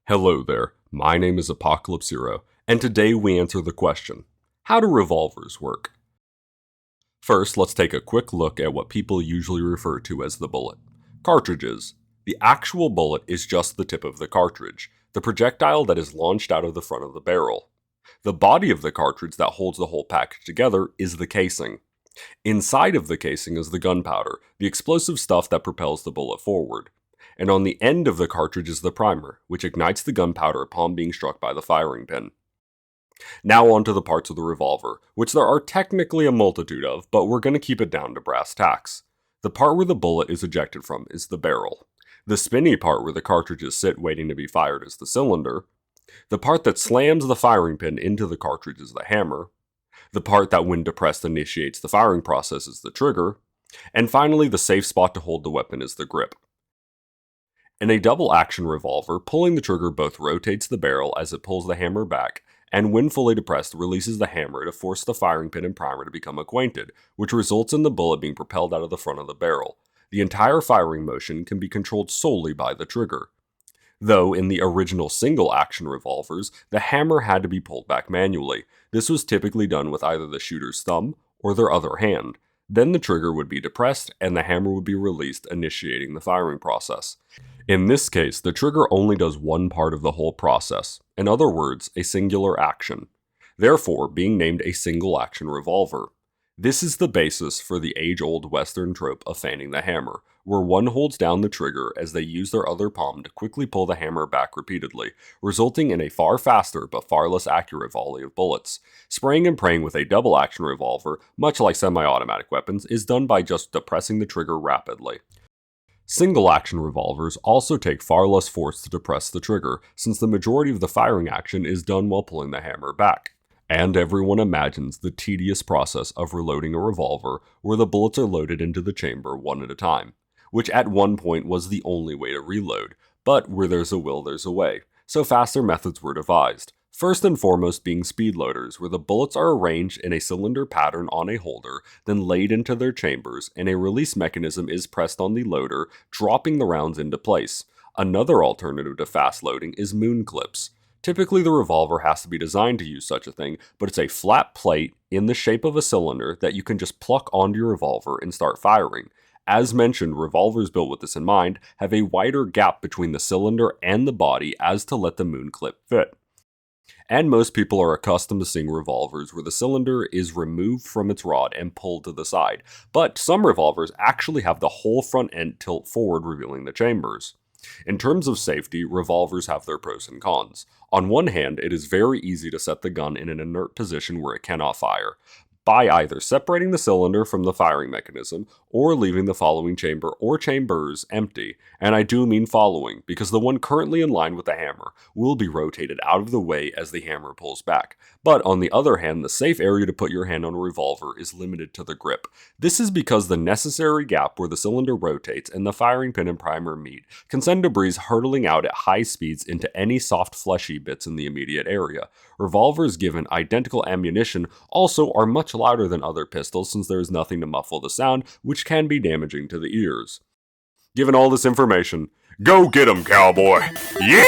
Hello there, my name is Apocalypse Zero, and today we answer the question, how do revolvers work? First, let's take a quick look at what people usually refer to as the bullet. Cartridges. The actual bullet is just the tip of the cartridge, the projectile that is launched out of the front of the barrel. The body of the cartridge that holds the whole package together is the casing. Inside of the casing is the gunpowder, the explosive stuff that propels the bullet forward. And on the end of the cartridge is the primer, which ignites the gunpowder upon being struck by the firing pin. Now on to the parts of the revolver, which there are technically a multitude of, but we're going to keep it down to brass tacks. The part where the bullet is ejected from is the barrel. The spinny part where the cartridges sit waiting to be fired is the cylinder. The part that slams the firing pin into the cartridge is the hammer. The part that when depressed initiates the firing process is the trigger. And finally, the safe spot to hold the weapon is the grip. In a double-action revolver, pulling the trigger both rotates the barrel as it pulls the hammer back, and when fully depressed releases the hammer to force the firing pin and primer to become acquainted, which results in the bullet being propelled out of the front of the barrel. The entire firing motion can be controlled solely by the trigger. Though in the original single-action revolvers, the hammer had to be pulled back manually. This was typically done with either the shooter's thumb or their other hand. Then the trigger would be depressed and the hammer would be released, initiating the firing process. In this case, the trigger only does one part of the whole process, in other words, a singular action, therefore being named a single-action revolver. This is the basis for the age-old Western trope of fanning the hammer, where one holds down the trigger as they use their other palm to quickly pull the hammer back repeatedly, resulting in a far faster but far less accurate volley of bullets. Spraying and praying with a double-action revolver, much like semi-automatic weapons, is done by just depressing the trigger rapidly. Single-action revolvers also take far less force to depress the trigger, since the majority of the firing action is done while pulling the hammer back. And everyone imagines the tedious process of reloading a revolver, where the bullets are loaded into the chamber one at a time, which at one point was the only way to reload, but where there's a will there's a way, so faster methods were devised. First and foremost being speed loaders, where the bullets are arranged in a cylinder pattern on a holder, then laid into their chambers, and a release mechanism is pressed on the loader, dropping the rounds into place. Another alternative to fast loading is moon clips. Typically the revolver has to be designed to use such a thing, but it's a flat plate in the shape of a cylinder that you can just pluck onto your revolver and start firing. As mentioned, revolvers built with this in mind have a wider gap between the cylinder and the body as to let the moon clip fit. And most people are accustomed to seeing revolvers where the cylinder is removed from its rod and pulled to the side, but some revolvers actually have the whole front end tilt forward, revealing the chambers. In terms of safety, revolvers have their pros and cons. On one hand, it is very easy to set the gun in an inert position where it cannot fire, by either separating the cylinder from the firing mechanism or leaving the following chamber or chambers empty, and I do mean following, because the one currently in line with the hammer will be rotated out of the way as the hammer pulls back. But on the other hand, the safe area to put your hand on a revolver is limited to the grip. This is because the necessary gap where the cylinder rotates and the firing pin and primer meet can send debris hurtling out at high speeds into any soft fleshy bits in the immediate area. Revolvers given identical ammunition also are much louder than other pistols since there is nothing to muffle the sound, which can be damaging to the ears. Given all this information, go get 'em, cowboy! Yeah!